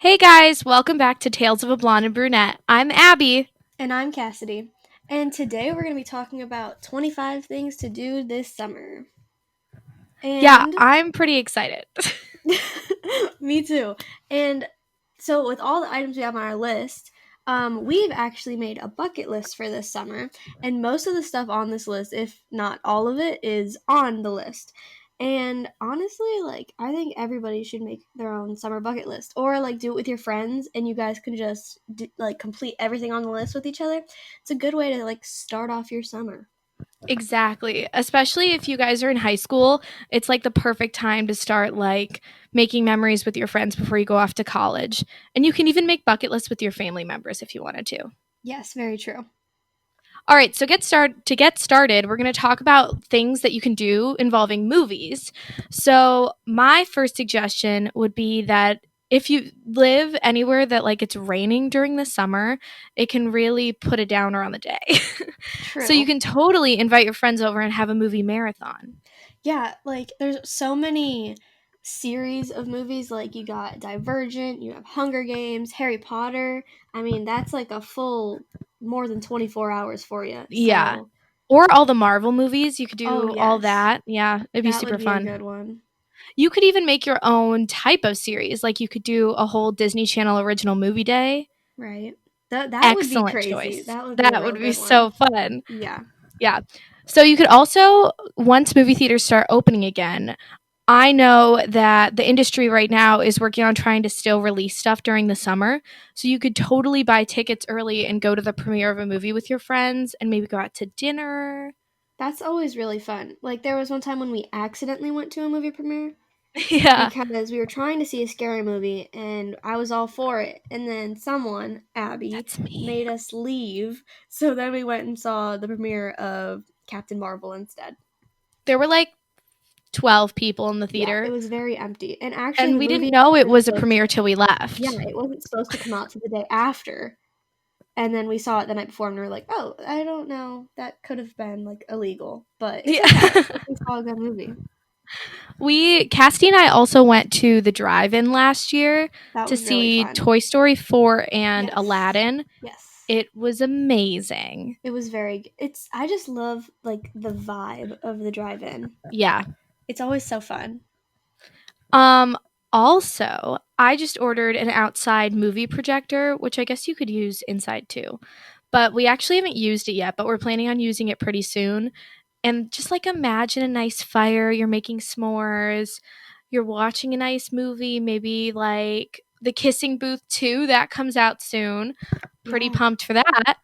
Hey guys, welcome back to Tales of a Blonde and Brunette. I'm Abby. And I'm Cassidy. And today we're going to be talking about 25 things to do this summer. Yeah, And I'm pretty excited. me too. And so, with all the items we have on our list, we've actually made a bucket list for this summer. And most of the stuff on this list, if not all of it, is on the list. And honestly, I think everybody should make their own summer bucket list or do it with your friends and you guys can just complete everything on the list with each other. It's a good way to start off your summer. Exactly. Especially if you guys are in high school, it's like the perfect time to start making memories with your friends before you go off to college. And you can even make bucket lists with your family members if you wanted to. Yes, very true. All right, so to get started, we're going to talk about things that you can do involving movies. So, my first suggestion would be that if you live anywhere that it's raining during the summer, it can really put a downer on the day. So, you True. can totally invite your friends over and have a movie marathon. Yeah, there's so many series of movies. Like you got Divergent, you have Hunger Games, Harry Potter. I mean, that's like a full more than 24 hours for you. Yeah. So, Or all the Marvel movies, you could oh do all yes, that. Yeah, it'd be that super would be a fun. good one. You could even make your own type of series. Like you could do a whole Disney Channel original movie day. Right. That would be Excellent crazy. choice. That would be a That real would be good so one. fun. Yeah. Yeah. So you could also, once movie theaters start opening again, I know that the industry right now is working on trying to still release stuff during the summer. So you could totally buy tickets early and go to the premiere of a movie with your friends and maybe go out to dinner. That's always really fun. Like there was one time when we accidentally went to a movie premiere Yeah, because we were trying to see a scary movie and I was all for it. And then someone, Abby, that's me. made us leave. So then we went and saw the premiere of Captain Marvel instead. There were like 12 people in the Yeah, it theater, was very empty. And actually, and the we didn't movie know it wasn't was a supposed premiere to, till we yeah, left. it wasn't supposed to come out to the day after. And then we saw it the night before and we were like, oh, I don't know. That could have been illegal, but it's Yeah. okay. At least we saw a good movie. Cassie and I also went to the drive-in last year That to was really see fun. Toy Story 4 and Yes. Aladdin. Yes. It was amazing. It was it's I just love the vibe of the drive-in. Yeah. It's always so fun. Um Also, I just ordered an outside movie projector, which I guess you could use inside too. But we actually haven't used it yet, but we're planning on using it pretty soon. And just imagine a nice fire, you're making s'mores, you're watching a nice movie, maybe like The Kissing Booth 2 that comes out soon. Pretty Yeah. pumped for that.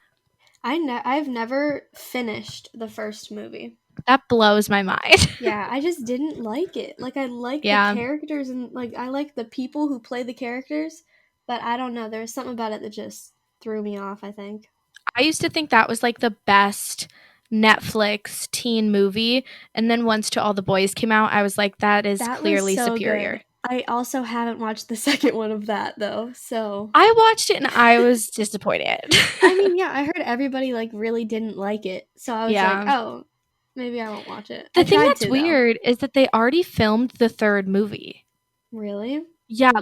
I've never finished the first movie. That blows my mind. Yeah, I just didn't like it. I like the Yeah. characters and I like the people who play the characters, but I don't know, there's something about it that just threw me off, I think. I used to think that was the best Netflix teen movie, and then once To All the Boys came out, I was like that is That was clearly so superior. good. I also haven't watched the second one of that though, so I watched it and I was disappointed. I mean, yeah, I heard everybody really didn't like it. So I was like, Yeah. "Oh, maybe I won't watch it." The I thing tried that's to though. weird is that they already filmed the third movie. Really? Yeah,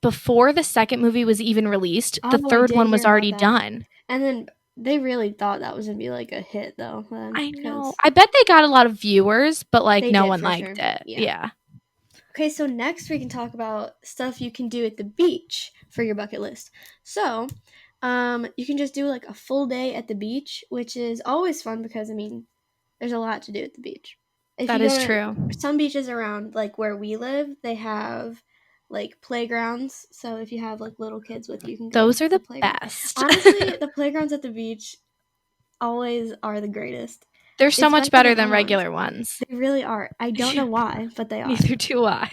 before the second movie was even released, the Oh, I third did one was hear about already that. done. And then they really thought that was gonna be a hit though, then, I know. because I bet they got a lot of viewers, but they no did one for liked sure. it. Yeah. Yeah. Okay, so next we can talk about stuff you can do at the beach for your bucket list. So, you can just do a full day at the beach, which is always fun because I mean, there's a lot to do at the beach. If That you go is to true. some beaches around where we live, they have playgrounds. So if you have little kids with you, you can go Those to are the the playground. best. Honestly, the playgrounds at the beach always are the greatest. They're so It's much better better than than home ones. regular ones. They really are. I don't know Yeah, why, but they are. neither do I.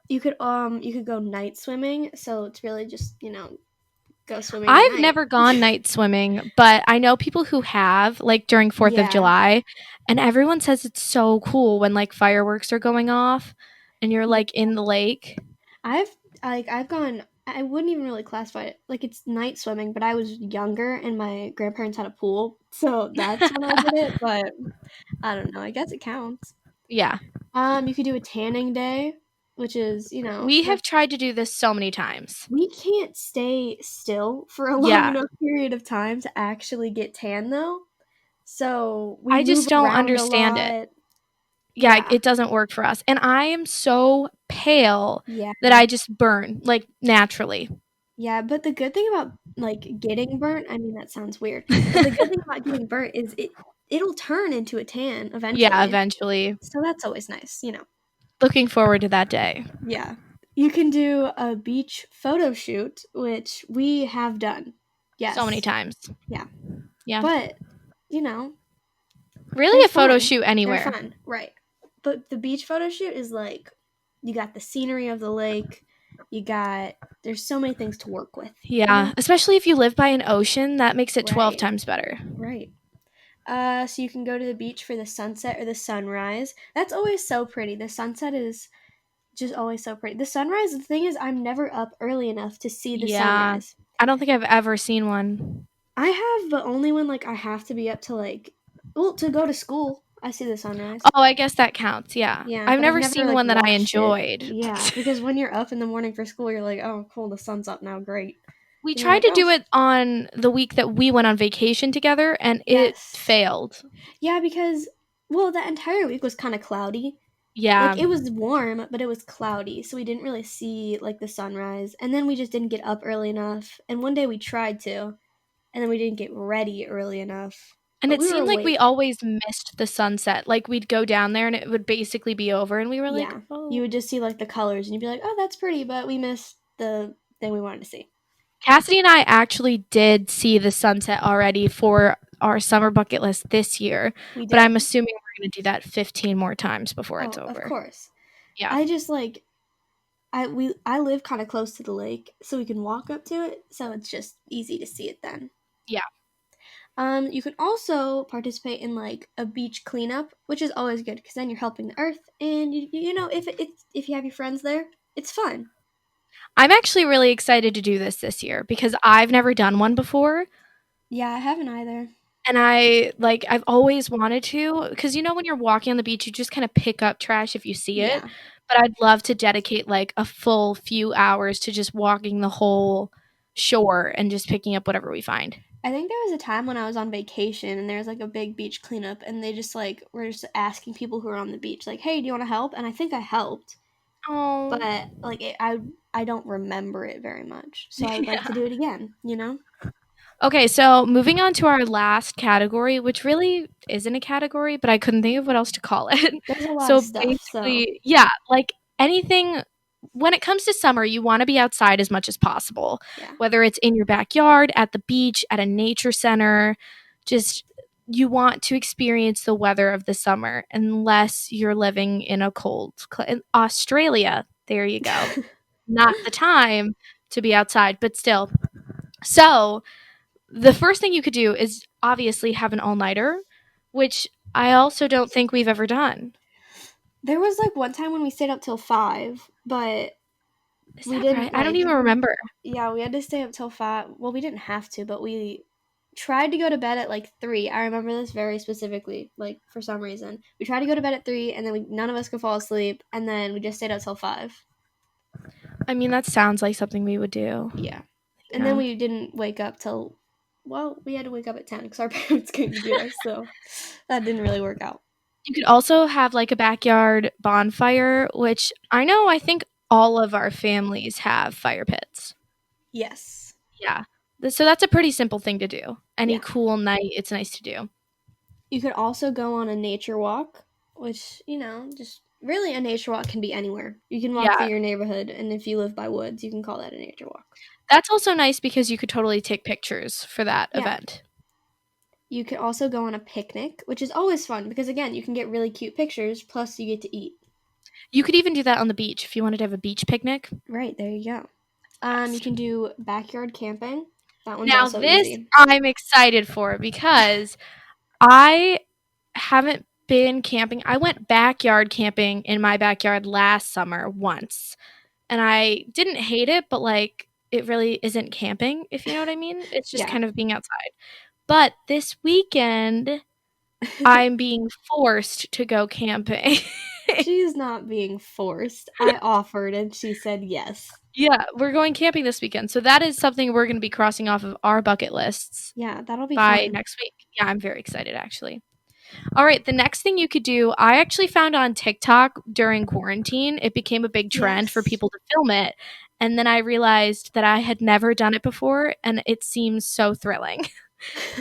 You could go night swimming, so it's really just, go swimming at I've night. never gone night swimming, but I know people who have, during 4th of Yeah. July, and everyone says it's so cool when fireworks are going off and you're Yeah. in the lake. I've I've gone I wouldn't even really classify it it's night swimming, but I was younger and my grandparents had a pool, so that's when I did it, but I don't know, I guess it counts. Yeah. You could do a tanning day. which is, We have that's tried to do this so many times. we can't stay still for a long Yeah. enough period of time to actually get tan though. So we I move just don't around a understand it. lot. Yeah, Yeah. it doesn't work for us. And I am so pale Yeah. that I just burn, like, naturally. Yeah, but the good thing about, like, getting burnt, I mean, that sounds weird, but the good thing about getting burnt is it'll turn into a tan Yeah, eventually. eventually. So that's always nice. Looking forward to that day. Yeah. You can do a beach photo shoot, which we have done. So many Yes. times. Yeah. Yeah. But, you know, Really they're a photo fun. shoot They're anywhere. fun, right. But the beach photo shoot is like you got the scenery of the lake, there's so many things to work with. Yeah, especially if you live by an ocean, that makes it 12 Right. times better. Right. So you can go to the beach for the sunset or the sunrise. That's always so pretty. The sunset is just always so pretty. The sunrise, the thing is, I'm never up early enough to see the Yeah. sunrise. I don't think I've ever seen one. I have, but only when like I have to be up to well, to go to school. I see the sunrise. Oh, I guess that counts, yeah. Yeah, I've but I've never never seen like one that I watched it. enjoyed. Yeah, because when you're up in the morning for school, you're like, oh, cool, the sun's up now, great. We And you're tried like, to oh, do it on the week that we went on vacation together, and it yes. failed. Yeah, because well, that entire week was kind of cloudy. Yeah. Like it was warm, but it was cloudy, so we didn't really see like the sunrise. And then we just didn't get up early enough. And one day we tried to, and then we didn't get ready early enough. And But it we were seemed like we awake. always missed the sunset. Like, we'd go down there and it would basically be over, and we were like, Yeah. You "Oh." would just see like the colors and you'd be like, "Oh, that's pretty," but we missed the thing we wanted to see. Cassidy and I actually did see the sunset already for our summer bucket list this year, We but I'm did. assuming we're gonna do that 15 more times before it's Oh, of over. course. Yeah. I just like I live kind of close to the lake, so we can walk up to it, so it's just easy to see it then. Yeah. You can also participate in like a beach cleanup, which is always good because then you're helping the earth, and if you have your friends there, it's fun. I'm actually really excited to do this year because I've never done one before, Yeah, I haven't either. and I've always wanted to, because when you're walking on the beach, you just kinda pick up trash if you see it, Yeah, but I'd love to dedicate, like, a full few hours to just walking the whole shore and just picking up whatever we find. I think there was a time when I was on vacation and there was like a big beach cleanup, and they just like were just asking people who were on the beach, like, "Hey, do you want to help?" And I think I helped, Oh. but like I don't remember it very much, so I would like to Yeah. do it again. Okay, so moving on to our last category, which really isn't a category, but I couldn't think of what else to call it. There's a lot of So stuff, so basically, yeah, like anything when it comes to summer, you want to be outside as much as possible, yeah. whether it's in your backyard, at the beach, at a nature center, just you want to experience the weather of the summer unless you're living in a in Australia. There you go. Not the time to be outside, but still. So, the first thing you could do is obviously have an all-nighter, which I also don't think we've ever done. There was like one time when we stayed up till 5, but Is we that right? didn't I don't like even remember. yeah, we had to stay up till 5. Well, we didn't have to, but we tried to go to bed at like 3. I remember this very specifically, like for some reason. We tried to go to bed at 3 and then none of us could fall asleep, and then we just stayed up till 5. I mean, that sounds like something we would do. Yeah. And then Yeah. we didn't wake up till we had to wake up at 10 cuz our parents came to get us, so that didn't really work out. You could also have like a backyard bonfire, which I think all of our families have fire pits. Yes. Yeah. So that's a pretty simple thing to do. Any Yeah. cool night, it's nice to do. You could also go on a nature walk, which, just really a nature walk can be anywhere. You can walk through Yeah. your neighborhood, and if you live by woods, you can call that a nature walk. That's also nice because you could totally take pictures for that Yeah. event. You could also go on a picnic, which is always fun because, again, you can get really cute pictures, plus you get to eat. You could even do that on the beach if you wanted to have a beach picnic. Right, there you go. You can do backyard camping. That one's Now also this easy. I'm excited for because I haven't been camping. I went backyard camping in my backyard last summer once, and I didn't hate it, but, like, it really isn't camping, if you know what I mean? It's just Yeah. kind of being outside. But this weekend, I'm being forced to go camping She's not being forced. I offered and she said yes. Yeah, we're going camping this weekend. So that is something we're going to be crossing off of our bucket lists Yeah, that'll be by fun. next week. Yeah, I'm very excited actually. All right, the next thing you could do, I actually found on TikTok during quarantine, it became a big trend for Yes. people to film it. And then I realized that I had never done it before and it seems so thrilling.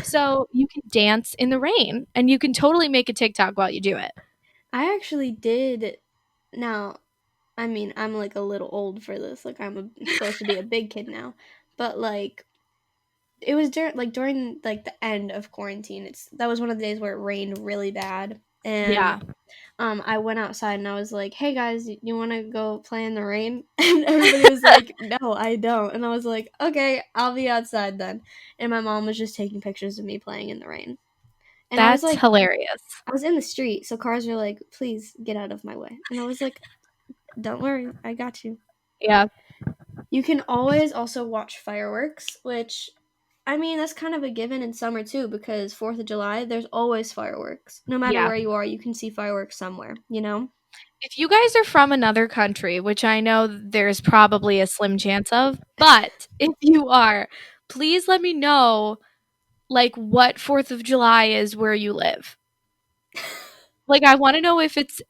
So you can dance in the rain and you can totally make a TikTok while you do it. I actually did. Now, I mean, I'm like a little old for this. Like supposed to be a big kid now. But like it was during like the end of quarantine. That was one of the days where it rained really bad. And Yeah, I went outside and I was like, "Hey guys, you want to go play in the rain?" And everybody was like, "No, I don't." And I was like, "Okay, I'll be outside then." And my mom was just taking pictures of me playing in the rain. And that's hilarious. I was in the street, so cars were like, "Please get out of my way." And I was like, "Don't worry, I got you." Yeah, You can always also watch fireworks, which I mean, that's kind of a given in summer too because 4th of July, there's always fireworks. No matter yeah. where you are, you can see fireworks somewhere, you know? If you guys are from another country, which I know there's probably a slim chance of, but if you are, please let me know like what 4th of July is where you live. Like I want to know if it's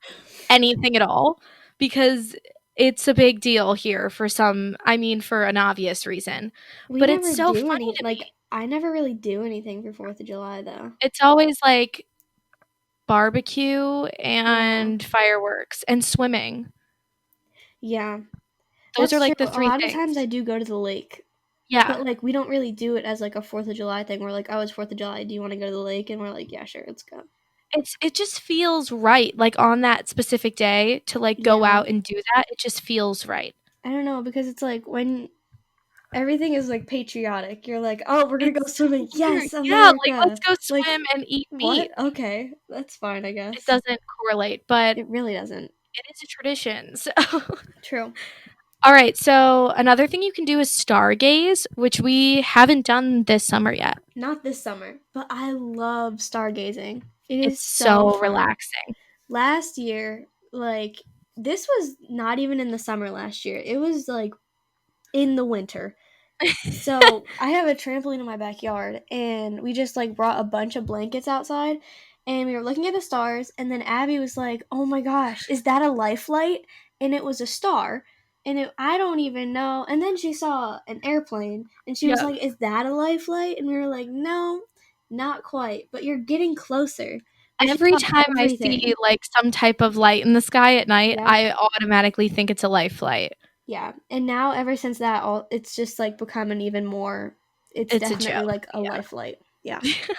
anything at all because it's a big deal here for some, I mean for an obvious reason. We But it's never so do funny any to like me. I never really do anything for 4th of July though. It's always like barbecue Yeah. and fireworks and swimming. Yeah. Those are That's true. like the A three lot of times I things. do go to the lake, but Yeah. like we don't really do it as like a 4th of July thing. We're like, "Oh, it's 4th of July. Do you want to go to the lake?" And we're like, "Yeah, sure, let's go." It just feels right, like, on that specific day to, like, go Yeah. out and do that, it just feels right. I don't know because it's like when everything is like patriotic. You're like, "Oh, we're going to go It's so swimming." weird. Yes, Yeah, like, let's America. go Like, swim and eat what? meat. Okay. That's fine, I It guess. doesn't correlate, but It really doesn't. it is a tradition, so True. Alright, so another thing you can do is stargaze, which we haven't done this summer yet. Not this summer, but I love stargazing. It is It's so so fun. relaxing. Last year, like, this was not even in the summer last year. It was like in the winter. So I have a trampoline in my backyard, and we just like brought a bunch of blankets outside, and we were looking at the stars. And then Abby was like, "Oh my gosh, is that a life light?" And it was a star, and I don't even know. And then she saw an airplane, and she was Yeah. like, "Is that a life light?" And we were like, "No, not quite, but you're getting closer." And she Every saw time I see, everything. like, some type of light in the sky at night, Yep. I automatically think it's a life light. Yeah. And now ever since that, all it's just like become an even more. It's It's a definitely joke, like a life light. Yeah. yeah.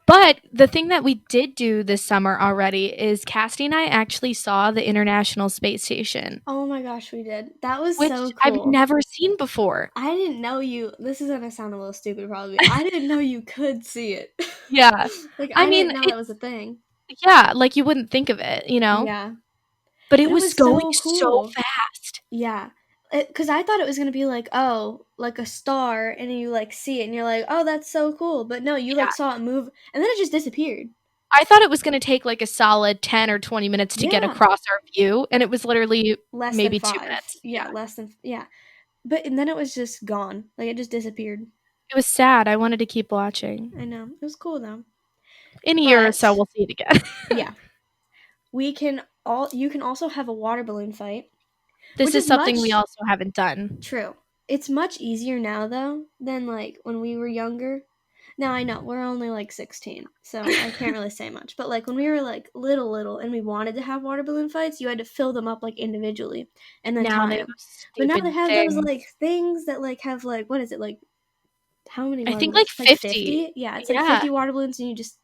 But the thing that we did do this summer already is Cassie and I actually saw the International Space Station, Oh my gosh, we did. That was which so I've cool. never seen before. I didn't know you. This is gonna sound a little stupid, probably. I didn't know you could see it. Yeah. Like I I mean, didn't know that was a it's thing. yeah, like you wouldn't think of it, you know? Yeah, But it but it was was going so so cool. fast. Yeah, because I thought it was gonna be like, oh, like a star, and you like see it, and you're like, oh, that's so cool. But no, you Yeah. like saw it move, and then it just disappeared. I thought it was gonna take like a solid 10 or 20 minutes to get Yeah, across our view, and it was literally less than maybe 2 5. minutes. Yeah, Yeah. less than yeah. But and then it was just gone. Like it just disappeared. It was sad. I wanted to keep watching. I know it was cool though. In a year or so, But we'll see it again. yeah, we can all you can also have a water balloon fight, This which is is something we much also haven't done. true. It's much easier now though than like when we were younger. Now I know we're only like 16, so I can't really say much. But like when we were like little and we wanted to have water balloon fights, you had to fill them up like individually and then Now tie they have them. those But now they stupid have those things. like things that like have like what is it like how many I water think like balloons? Like 50. 50? Yeah, it's like Yeah. 50 water balloons and you just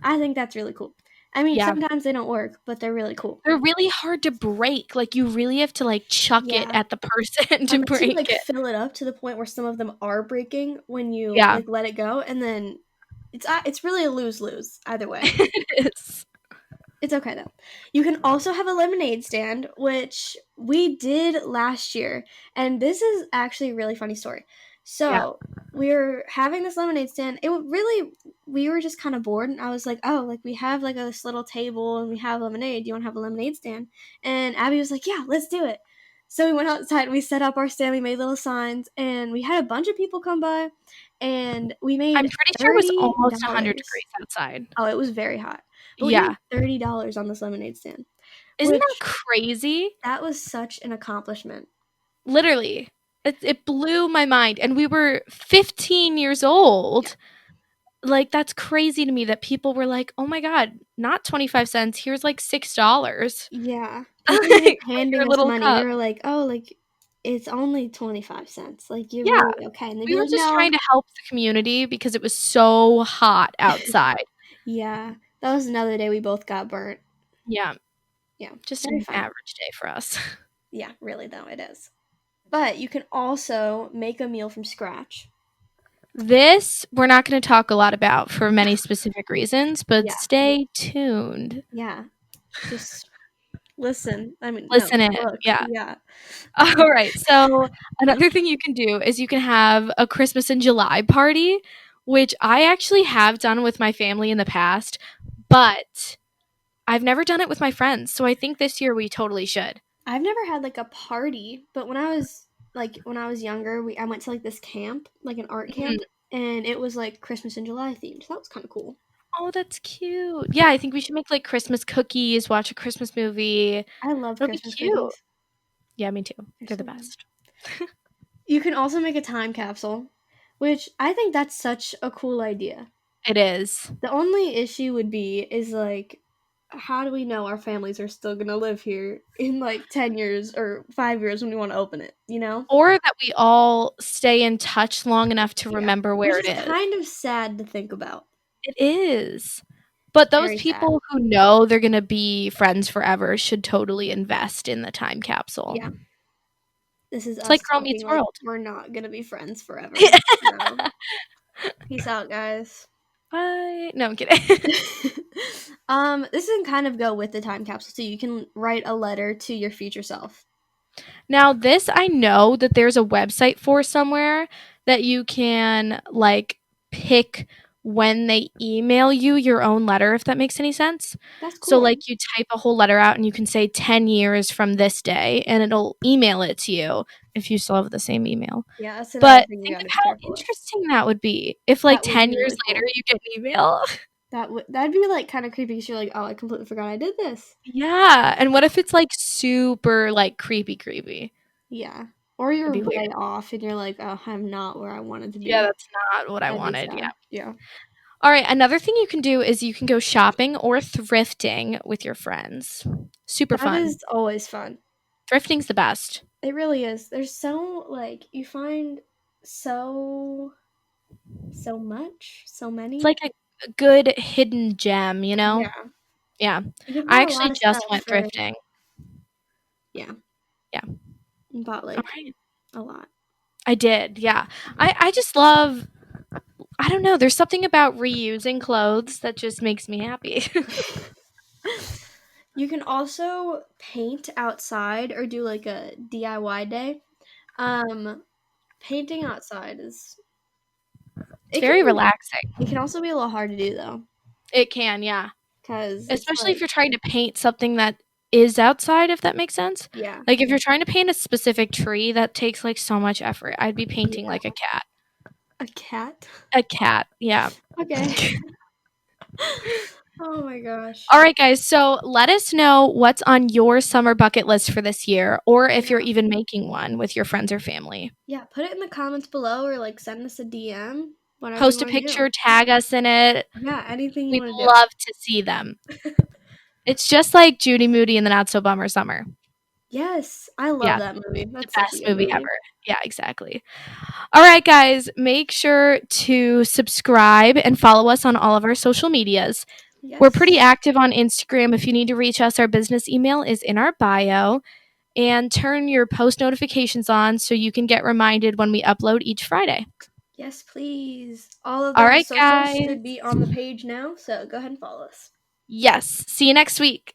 I think that's really cool. I mean, Yeah. sometimes they don't work, but they're really cool. They're really hard to break. Like, you really have to, like, chuck it Yeah. at the person to Unless you break like it. fill it up to the point where some of them are breaking when you Yeah. like let it go, and then it's really a lose lose either way. It is. It's okay though. You can also have a lemonade stand, which we did last year, and this is actually a really funny story. So we were having this lemonade stand. We were just kind of bored, and I was like, oh, like we have like this little table and we have lemonade. Do you want to have a lemonade stand? And Abby was like, yeah, let's do it. So we went outside and we set up our stand. We made little signs, and we had a bunch of people come by, and we I'm made pretty sure it was almost 100 $30. degrees outside. Oh, it was very hot. But we Yeah. made $30 on this lemonade stand, Isn't that which crazy? that was such an accomplishment. Literally. It blew my mind. And we were 15 years old. Like, that's crazy to me that people were like, oh my God, not 25 cents. Here's like $6. Yeah. People were Like, just for handing your us little money. We cup. were like, "Oh, like it's only 25 cents. Like you're Yeah. really okay." And they'd We be were like, just "No." trying to help the community because it was so hot outside. Yeah. That was another day we both got burnt. Yeah. Yeah. Just Very an fun. average day for us. Yeah, really though it is. But you can also make a meal from scratch. This we're not going to talk a lot about for many specific reasons, but Yeah. stay tuned. Yeah. Just listen. I mean, no, Listen in. look. Yeah. Yeah. All right. So another thing you can do is you can have a Christmas in July party, which I actually have done with my family in the past, but I've never done it with my friends. So I think this year we totally should. I've never had like a party, but when I was younger, I went to like this camp, like an art Mhm. camp, and it was like Christmas in July themed. So that was kind of cool. Oh, that's cute. Yeah, I think we should make like Christmas cookies, watch a Christmas movie. I love It'll be Christmas cute. cookies. Yeah, me too. They're They're the so good. best. You can also make a time capsule, which I think that's such a cool idea. It is. The only issue would be is like how do we know our families are still going to live here in like 10 years or 5 years when we want to open it, you know? Or that we all stay in touch long enough to Yeah. remember Which where it is is. kind of sad to think about. It is. But those Very sad. people who know they're going to be friends forever should totally invest in the time capsule. Yeah. This is It's us like Girl talking Meets like World. we're not gonna be friends forever. No. Peace out, guys. Bye. No, I'm kidding. This can kind of go with the time capsule, so you can write a letter to your future self. Now, this I know that there's a website for somewhere that you can like pick when they email you your own letter, if that makes any sense. That's So, cool. like, you type a whole letter out and you can say 10 years from this day, and it'll email it to you if you still have the same email. Yeah, that's another But thing you think of gotta be how careful with. interesting that would be if, like, That would 10 be years really later cool. you get an email. That'd be like kind of creepy because you're like, oh, I completely forgot I did this. Yeah. And what if it's, like, super, like, creepy? Yeah. Or you're That'd be weird. way off and you're like, oh, I'm not where I wanted to be. Yeah, that's not what I That'd be wanted. sad. Yeah. Yeah. All right, another thing you can do is you can go shopping or thrifting with your friends. Super That fun. is always fun. Thrifting's the best. It really is. There's so like you find so much, so many. It's like a good hidden gem, you know? Yeah. Yeah. You can I buy a actually lot of just stuff went for thrifting. yeah. Yeah. You bought All like right. a lot. I did. Yeah. I just love I don't know, there's something about reusing clothes that just makes me happy. You can also paint outside or do like a DIY day. Painting outside is It's very relaxing. it can also be a little hard to do though, It can, yeah. because Especially if you're trying to paint something that is outside, if that makes sense. yeah. Like, if you're trying to paint a specific tree, that takes, like, so much effort. I'd be painting, Yeah. like, a cat. A cat? A cat, yeah. Okay. Oh my gosh. All right, guys, so let us know what's on your summer bucket list for this year, or if you're Yeah. even making one with your friends or family. Yeah, put it in the comments below or like send us a DM. Whatever Post you a wanna do. picture, tag us in it. Yeah, anything you We'd want to do. love to see them. It's just like Judy Moody and the Not So Bummer Summer. Yes, I love Yeah, that movie. the That's such a best good movie ever. Yeah, exactly. All right, guys, make sure to subscribe and follow us on all of our social medias. Yes. We're pretty active on Instagram. If you need to reach us, our business email is in our bio. And turn your post notifications on so you can get reminded when we upload each Friday. Yes, please. All of All those right, socials guys. should be on the page now, so go ahead and follow us. Yes. See you next week.